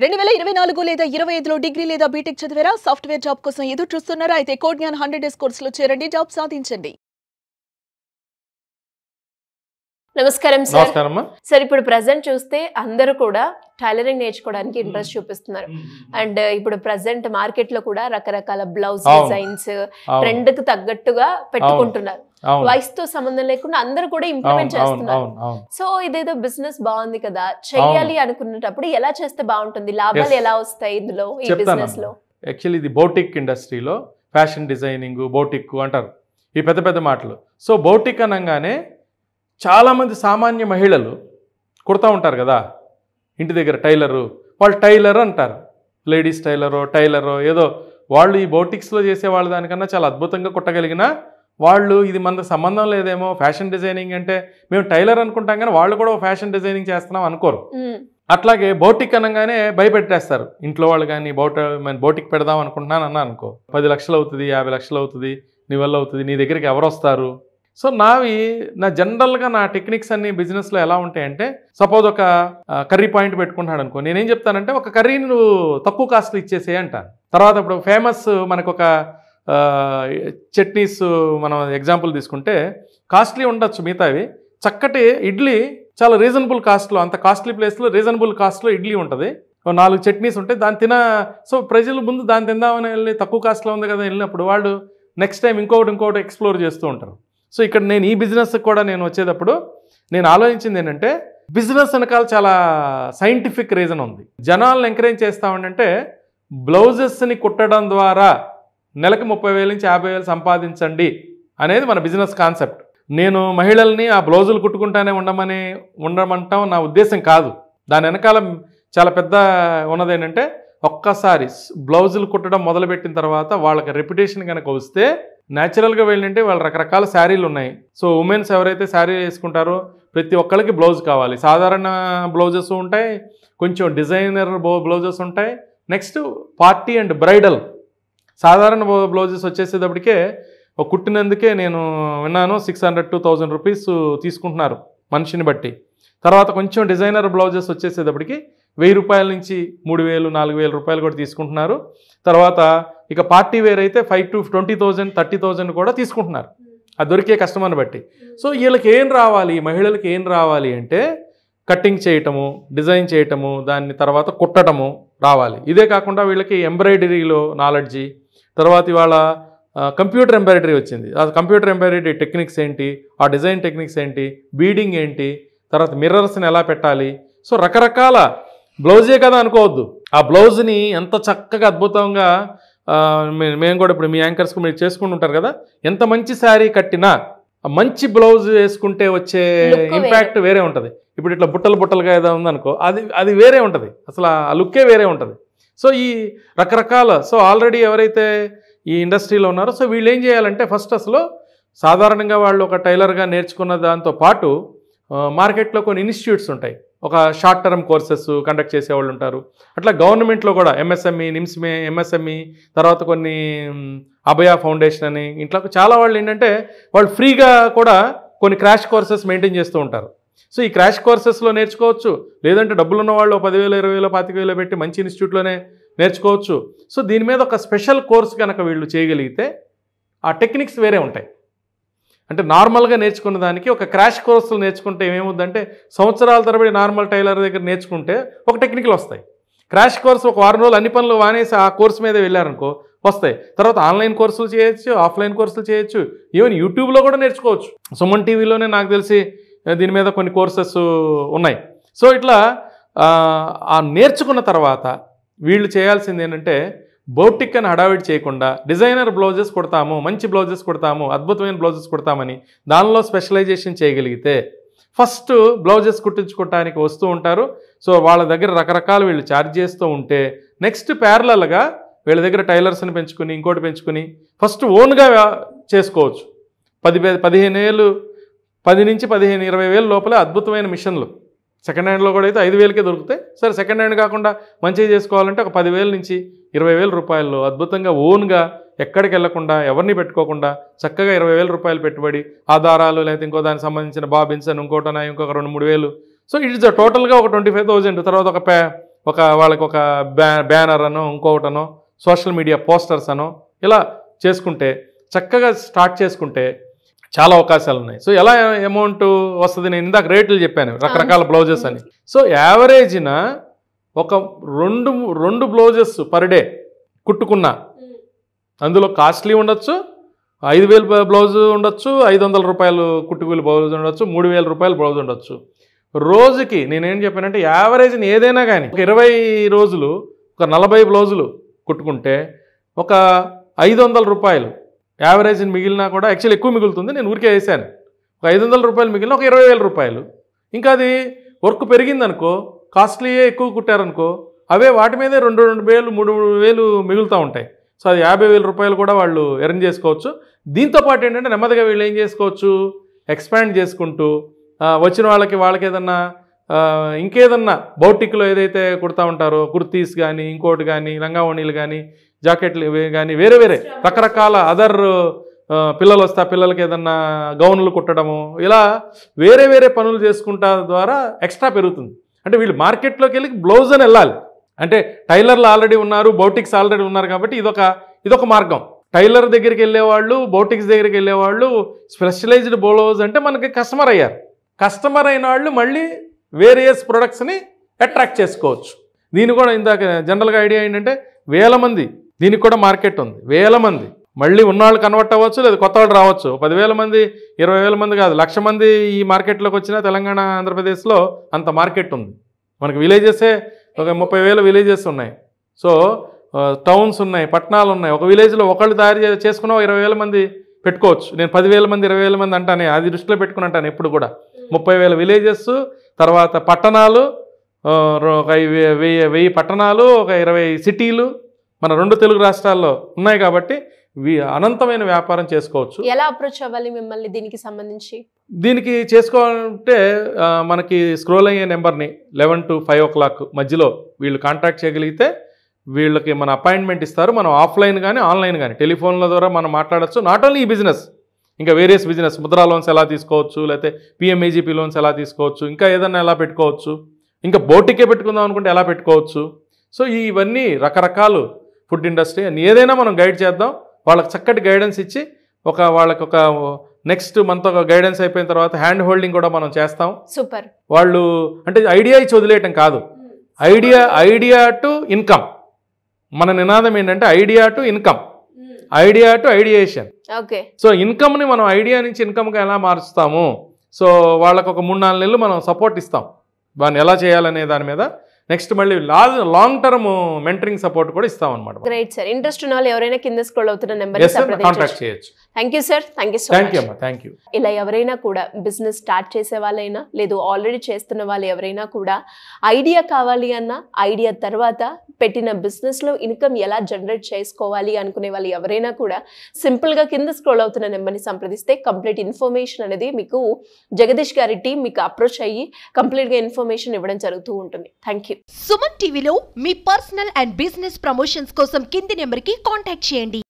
2024 లేదా 25లో డిగ్రీ లేదా బీటెక్ చదివారా? సాఫ్ట్వేర్ జాబ్ కోసం ఎదురు చూస్తున్నారా? అయితే కోడ్ జ్ఞాన్ 100 డేస్ కోర్సులో చేరండి, జాబ్ సాధించండి. నమస్కారం సార్. నమస్కారం. సార్, ఇప్పుడు ప్రెసెంట్ చూస్తే అందరూ కూడా టైలరింగ్ నేర్చుకోవడానికి ఇంట్రెస్ట్ చూపిస్తున్నారు. అండ్ ఇప్పుడు ప్రెసెంట్ మార్కెట్ లో కూడా రకరకాల బ్లౌజ్ డిజైన్స్ ట్రెండ్ కి తగ్గట్టుగా పెట్టుకుంటున్నారు. వయసుతో సంబంధం లేకుండా అందరూ కూడా ఇంప్లిమెంట్ చేస్తున్నారు. సో ఇదేదో బిజినెస్ బాగుంది కదా, చెయ్యాలి అనుకున్నప్పుడు ఎలా చేస్తే బాగుంటుంది, లాభాలు ఎలా వస్తాయి ఇందులో, ఈ బిజినెస్ లో? యాక్చువల్లీ ఇది బోటిక్ ఇండస్ట్రీలో ఫ్యాషన్ డిజైనింగ్ బోటిక్ అంటారు ఈ పెద్ద పెద్ద మాటలు. సో బోటిక్ అనగానే చాలామంది సామాన్య మహిళలు కుడతా ఉంటారు కదా ఇంటి దగ్గర, టైలరు, వాళ్ళు టైలర్ అంటారు, లేడీస్ టైలరో ఏదో. వాళ్ళు ఈ బోటిక్స్లో చేసే వాళ్ళ దానికన్నా చాలా అద్భుతంగా కుట్టగలిగిన వాళ్ళు, ఇది మనకు సంబంధం లేదేమో, ఫ్యాషన్ డిజైనింగ్ అంటే మేము టైలర్ అనుకుంటాం కానీ వాళ్ళు కూడా ఫ్యాషన్ డిజైనింగ్ చేస్తున్నాం అనుకోరు. అట్లాగే బోటిక్ అనగానే భయపెట్టేస్తారు ఇంట్లో వాళ్ళు. కానీ బోటిక్ పెడదాం అనుకుంటున్నాను అన్నా అనుకో, 10 లక్షలు అవుతుంది, 50 లక్షలు అవుతుంది, నీ వల్ల అవుతుంది, నీ దగ్గరికి ఎవరు వస్తారు? సో నా జనరల్గా నా టెక్నిక్స్ అన్ని బిజినెస్లో ఎలా ఉంటాయంటే, సపోజ్ ఒక కర్రీ పాయింట్ పెట్టుకుంటున్నాడు అనుకో, నేనేం చెప్తానంటే ఒక కర్రీని నువ్వు తక్కువ కాస్ట్లో ఇచ్చేసే అంటాను. తర్వాత ఇప్పుడు ఫేమస్ మనకు ఒక చట్నీస్ మనం ఎగ్జాంపుల్ తీసుకుంటే కాస్ట్లీ ఉండొచ్చు మిగతావి, చక్కటి ఇడ్లీ చాలా రీజనబుల్ కాస్ట్లో, అంత కాస్ట్లీ ప్లేస్లో రీజనబుల్ కాస్ట్లో ఇడ్లీ ఉంటుంది, 4 చట్నీస్ ఉంటాయి, దాన్ని సో ప్రజలు ముందు దాన్ని తిందామని వెళ్ళి తక్కువ కాస్ట్లో ఉంది కదా వెళ్ళినప్పుడు వాళ్ళు నెక్స్ట్ టైం ఇంకొకటి ఎక్స్ప్లోర్ చేస్తూ ఉంటారు. సో ఇక్కడ నేను ఈ బిజినెస్ కూడా నేను వచ్చేటప్పుడు నేను ఆలోచించింది ఏంటంటే, బిజినెస్ వెనకాల చాలా సైంటిఫిక్ రీజన్ ఉంది. జనాలను ఎంకరేజ్ చేస్తామంటే బ్లౌజెస్ని కుట్టడం ద్వారా నెలకు 30,000 నుంచి 50,000 సంపాదించండి అనేది మన బిజినెస్ కాన్సెప్ట్. నేను మహిళల్ని ఆ బ్లౌజులు కుట్టుకుంటానే ఉండమంటాం నా ఉద్దేశం కాదు. దాని వెనకాల చాలా పెద్ద ఉన్నది ఏంటంటే, ఒక్కసారి బ్లౌజులు కుట్టడం మొదలుపెట్టిన తర్వాత వాళ్ళకి రెప్యుటేషన్ కనుక వస్తే న్యాచురల్గా వెళ్ళంటే వాళ్ళు రకరకాల శారీలు ఉన్నాయి. సో ఉమెన్స్ ఎవరైతే శారీ వేసుకుంటారో ప్రతి ఒక్కరికి బ్లౌజ్ కావాలి. సాధారణ బ్లౌజెస్ ఉంటాయి, కొంచెం డిజైనర్ బ్లౌజెస్ ఉంటాయి, నెక్స్ట్ పార్టీ అండ్ బ్రైడల్. సాధారణ బ్లౌజెస్ వచ్చేసేటప్పటికే కుట్టినందుకే నేను విన్నాను 600 to 1000 రూపీస్ తీసుకుంటున్నారు మనిషిని బట్టి. తర్వాత కొంచెం డిజైనర్ బ్లౌజెస్ వచ్చేసేటప్పటికి 1000 రూపాయల నుంచి 3000, 4000 రూపాయలు కూడా తీసుకుంటున్నారు. తర్వాత ఇక పార్టీ వేర్ అయితే 5 to 20,000, 30,000 కూడా తీసుకుంటున్నారు, అది దొరికే కస్టమర్ని బట్టి. సో వీళ్ళకి ఏం రావాలి, మహిళలకి ఏం రావాలి అంటే కట్టింగ్ చేయటము, డిజైన్ చేయటము, దాన్ని తర్వాత కుట్టడము రావాలి. ఇదే కాకుండా వీళ్ళకి ఎంబ్రాయిడరీలో నాలెడ్జి, తర్వాత ఇవాళ కంప్యూటర్ ఎంబ్రాయిడరీ వచ్చింది, ఆ కంప్యూటర్ ఎంబ్రాయిడరీ టెక్నిక్స్ ఏంటి, ఆ డిజైన్ టెక్నిక్స్ ఏంటి, బీడింగ్ ఏంటి, తర్వాత మిర్రర్స్ని ఎలా పెట్టాలి. సో రకరకాల బ్లౌజే కదా అనుకోవద్దు, ఆ బ్లౌజ్ని ఎంత చక్కగా అద్భుతంగా మేము కూడా ఇప్పుడు మీ యాంకర్స్కు మీరు చేసుకుంటూ ఉంటారు కదా, ఎంత మంచి శారీ కట్టినా మంచి బ్లౌజ్ వేసుకుంటే వచ్చే ఇంపాక్ట్ వేరే ఉంటుంది. ఇప్పుడు ఇట్లా బుట్టలుగా ఏదో ఉందనుకో, అది వేరే ఉంటుంది, అసలు ఆ లుక్కే వేరే ఉంటుంది. సో ఈ రకరకాల ఆల్రెడీ ఎవరైతే ఈ ఇండస్ట్రీలో ఉన్నారో, సో వీళ్ళు ఏం చేయాలంటే ఫస్ట్ అసలు సాధారణంగా వాళ్ళు ఒక టైలర్గా నేర్చుకున్న దాంతో పాటు మార్కెట్లో కొన్ని ఇన్స్టిట్యూట్స్ ఉంటాయి, ఒక షార్ట్ టర్మ్ కోర్సెస్ కండక్ట్ చేసేవాళ్ళు ఉంటారు. అట్లా గవర్నమెంట్లో కూడా ఎంఎస్ఎంఈ, నిమ్స్మే, ఎంఎస్ఎంఈ, తర్వాత కొన్ని అభయ ఫౌండేషన్ అని, ఇంట్లో చాలా వాళ్ళు ఏంటంటే వాళ్ళు ఫ్రీగా కూడా కొన్ని క్రాష్ కోర్సెస్ మెయింటైన్ చేస్తూ ఉంటారు. సో ఈ క్రాష్ కోర్సెస్లో నేర్చుకోవచ్చు, లేదంటే డబ్బులు ఉన్న వాళ్ళు 10,000, 20,000, 25,000 పెట్టి మంచి ఇన్స్టిట్యూట్లోనే నేర్చుకోవచ్చు. సో దీని మీద ఒక స్పెషల్ కోర్స్ కనుక వీళ్ళు చేయగలిగితే ఆ టెక్నిక్స్ వేరే ఉంటాయి. అంటే నార్మల్గా నేర్చుకున్న దానికి ఒక క్రాష్ కోర్సులు నేర్చుకుంటే ఏమేముందంటే, సంవత్సరాల తరబడి నార్మల్ టైలర్ దగ్గర నేర్చుకుంటే ఒక టెక్నికల్ వస్తాయి. క్రాష్ కోర్స్ ఒక 6 రోజులు అన్ని పనులు వానేసి ఆ కోర్సు మీద వెళ్ళారనుకో వస్తాయి. తర్వాత ఆన్లైన్ కోర్సులు చేయొచ్చు, ఆఫ్లైన్ కోర్సులు చేయొచ్చు, ఈవెన్ యూట్యూబ్లో కూడా నేర్చుకోవచ్చు. సుమన్ టీవీలోనే నాకు తెలిసి దీని మీద కొన్ని కోర్సెస్ ఉన్నాయి. సో ఇట్లా ఆ నేర్చుకున్న తర్వాత వీళ్ళు చేయాల్సింది ఏంటంటే, బోటిక్ అని హడావిడి చేయకుండా డిజైనర్ బ్లౌజెస్ కుడతాము, మంచి బ్లౌజెస్ కుడతాము, అద్భుతమైన బ్లౌజెస్ కుడతామని దానిలో స్పెషలైజేషన్ చేయగలిగితే ఫస్ట్ బ్లౌజెస్ కుట్టించుకోవటానికి వస్తూ ఉంటారు. సో వాళ్ళ దగ్గర రకరకాలు వీళ్ళు ఛార్జ్ చేస్తూ ఉంటే నెక్స్ట్ ప్యారలల్గా వీళ్ళ దగ్గర టైలర్స్ని పెంచుకుని ఇంకోటి పెంచుకుని ఫస్ట్ ఓన్గా చేసుకోవచ్చు. 10 నుంచి 15, 20,000 లోపలే అద్భుతమైన మిషన్లు సెకండ్ హ్యాండ్లో కూడా అయితే 5,000కే దొరుకుతాయి. సరే సెకండ్ హ్యాండ్ కాకుండా మంచిగా చేసుకోవాలంటే ఒక 10,000 నుంచి 20,000 రూపాయల్లో అద్భుతంగా ఓన్గా ఎక్కడికి వెళ్లకుండా ఎవరిని పెట్టుకోకుండా చక్కగా 20,000 రూపాయలు పెట్టుబడి, ఆధారాలు లేకపోతే ఇంకో దానికి సంబంధించిన బాబిన్స్ అని ఇంకొక 2-3 వేలు. సో ఇట్స్ టోటల్గా ఒక 25,000. తర్వాత ఒక వాళ్ళకి ఒక బ్యానర్ అనో ఇంకొకటనో సోషల్ మీడియా పోస్టర్స్ అనో ఇలా చేసుకుంటే చక్కగా స్టార్ట్ చేసుకుంటే చాలా అవకాశాలు ఉన్నాయి. సో ఎలా అమౌంట్ వస్తుంది, నేను ఇందాక రేట్లు చెప్పాను రకరకాల బ్లౌజెస్ అని. సో యావరేజ్న ఒక రెండు బ్లౌజెస్ పర్ డే కుట్టుకున్నా, అందులో కాస్ట్లీ ఉండొచ్చు, 5,000 బ్లౌజ్ ఉండొచ్చు, 500 రూపాయలు కుట్టుకూలి బ్లౌజ్ ఉండొచ్చు, 3,000 రూపాయలు బ్లౌజ్ ఉండొచ్చు. రోజుకి నేనేం చెప్పానంటే యావరేజ్ని ఏదైనా కానీ ఒక 20 రోజులు ఒక 40 బ్లౌజులు కుట్టుకుంటే ఒక 500 రూపాయలు యావరేజ్ని మిగిలినా కూడా యాక్చువల్లీ ఎక్కువ మిగులుతుంది, నేను ఊరికే వేసాను. ఒక 500 రూపాయలు మిగిలిన ఒక 20,000 రూపాయలు. ఇంకా అది వర్క్ పెరిగిందనుకో, కాస్ట్లీయే ఎక్కువ కుట్టారనుకో, అవే వాటి మీదే 2,000 3,000 మిగులుతూ ఉంటాయి. సో అది 50,000 రూపాయలు కూడా వాళ్ళు ఎర్న్ చేసుకోవచ్చు. దీంతోపాటు ఏంటంటే నెమ్మదిగా వీళ్ళు ఏం చేసుకోవచ్చు, ఎక్స్పాండ్ చేసుకుంటూ వచ్చిన వాళ్ళకి ఏదన్నా ఇంకేదన్నా బౌటిక్లో ఏదైతే కుడతా ఉంటారో కుర్తీస్ కానీ ఇంకోటి కానీ లంగావణీలు కానీ జాకెట్లు కానీ వేరే రకరకాల అదర్ పిల్లలు వస్తే పిల్లలకి ఏదన్నా గౌన్లు కుట్టడము, ఇలా వేరే పనులు చేసుకుంటా ద్వారా ఎక్స్ట్రా పెరుగుతుంది. అంటే వీళ్ళు మార్కెట్లోకి వెళ్ళి బ్లౌజ్ అని వెళ్ళాలి. అంటే టైలర్లు ఆల్రెడీ ఉన్నారు, బౌటిక్స్ ఆల్రెడీ ఉన్నారు కాబట్టి ఇదొక మార్గం. టైలర్ దగ్గరికి వెళ్ళేవాళ్ళు, బౌటిక్స్ దగ్గరికి వెళ్ళేవాళ్ళు స్పెషలైజ్డ్ బ్లౌజ్ అంటే మనకి కస్టమర్ అయ్యారు. కస్టమర్ అయిన వాళ్ళు మళ్ళీ వేరియస్ ప్రొడక్ట్స్ని అట్రాక్ట్ చేసుకోవచ్చు. దీని కూడా ఇందాక జనరల్గా ఐడియా ఏంటంటే 1000 మంది దీనికి కూడా మార్కెట్ ఉంది. 1000 మంది మళ్ళీ ఉన్నవాళ్ళు కన్వర్ట్ అవ్వచ్చు, లేదా కొత్త వాళ్ళు రావచ్చు. 10,000 మంది 20,000 మంది కాదు, 1,00,000 మంది ఈ మార్కెట్లోకి వచ్చిన తెలంగాణ ఆంధ్రప్రదేశ్లో అంత మార్కెట్ ఉంది. మనకి విలేజెసే ఒక 30,000 విలేజెస్ ఉన్నాయి. సో టౌన్స్ ఉన్నాయి, పట్టణాలు ఉన్నాయి. ఒక విలేజ్లో ఒకళ్ళు తయారు చేసుకున్న 20,000 మంది పెట్టుకోవచ్చు. నేను 10,000 మంది 20,000 మంది అంటానే, అది దృష్టిలో పెట్టుకుని అంటాను ఎప్పుడు కూడా. 30,000 విలేజెస్, తర్వాత పట్టణాలు, ఒక 1000 పట్టణాలు, ఒక 20 సిటీలు మన 2 తెలుగు రాష్ట్రాల్లో ఉన్నాయి. కాబట్టి అనంతమైన వ్యాపారం చేసుకోవచ్చు. ఎలా అప్రోచ్ అవ్వాలి మిమ్మల్ని దీనికి సంబంధించి? దీనికి చేసుకోవాలంటే మనకి స్క్రోల్ అయ్యే నెంబర్ని 11 to 5 o'clock మధ్యలో వీళ్ళు కాంటాక్ట్ చేయగలిగితే వీళ్ళకి మన అపాయింట్మెంట్ ఇస్తారు. మనం ఆఫ్లైన్ కానీ ఆన్లైన్ కానీ టెలిఫోన్ల ద్వారా మనం మాట్లాడచ్చు. నాట్ ఓన్లీ ఈ బిజినెస్, ఇంకా వేరియస్ బిజినెస్, ముద్రా లోన్స్ ఎలా తీసుకోవచ్చు, లేకపోతే పిఎంఏజీపీ లోన్స్ ఎలా తీసుకోవచ్చు, ఇంకా ఏదన్నా ఎలా పెట్టుకోవచ్చు, ఇంకా బోటికే పెట్టుకుందాం అనుకుంటే ఎలా పెట్టుకోవచ్చు. సో ఇవన్నీ రకరకాలు ఫుడ్ ఇండస్ట్రీ ఏదైనా మనం గైడ్ చేద్దాం. వాళ్ళకి చక్కటి గైడెన్స్ ఇచ్చి వాళ్ళకి ఒక నెక్స్ట్ మంత్ ఒక గైడెన్స్ అయిపోయిన తర్వాత హ్యాండ్ హోల్డింగ్ కూడా మనం చేస్తాం. సూపర్. వాళ్ళు అంటే ఐడియా ఇచ్చి వదిలేయటం కాదు, ఐడియా టు ఇన్కమ్. మన నినాదం ఏంటంటే idea to income, idea to ideation. Okay. So ఇన్కమ్ని మనం ఐడియా నుంచి ఇన్కమ్గా ఎలా మార్చుతాము, సో వాళ్ళకు ఒక 3-4 నెలలు మనం సపోర్ట్ ఇస్తాం దాన్ని ఎలా చేయాలనే దాని మీద. నెక్స్ట్ మళ్ళీ లాంగ్ టర్మ్ మెంటరింగ్ సపోర్ట్ కూడా ఇస్తాం అనమాట. Great sir. ఇంట్రెస్ట్ ఉన్న వాళ్ళు ఎవరైనా కింద స్క్రోల్ అవుతున్న నెంబర్ కాంటాక్ట్ చేయొచ్చు. Thank you sir. Thank you so much. Thank you. ఇలా ఎవరైనా కూడా బిజినెస్ స్టార్ట్ చేసే వాళ్ళైనా లేదు ఆల్రెడీ చేస్తున్న వాళ్ళు ఎవరైనా కూడా ఐడియా కావాలి అన్న, ఐడియా తర్వాత పెట్టిన బిజినెస్లో ఇన్కమ్ ఎలా జనరేట్ చేసుకోవాలి అనుకునే వాళ్ళు ఎవరైనా కూడా సింపుల్గా కింద స్క్రోల్ అవుతున్న నెంబర్ని సంప్రదిస్తే కంప్లీట్ ఇన్ఫర్మేషన్ అనేది మీకు జగదీష్ గారి టీం మీకు అప్రోచ్ అయ్యి కంప్లీట్గా ఇన్ఫర్మేషన్ ఇవ్వడం జరుగుతూ ఉంటుంది. Thank you. సుమన్ టీవీలో మీ పర్సనల్ అండ్ బిజినెస్ ప్రమోషన్స్ కోసం కింది నెంబర్కి కాంటాక్ట్ చేయండి.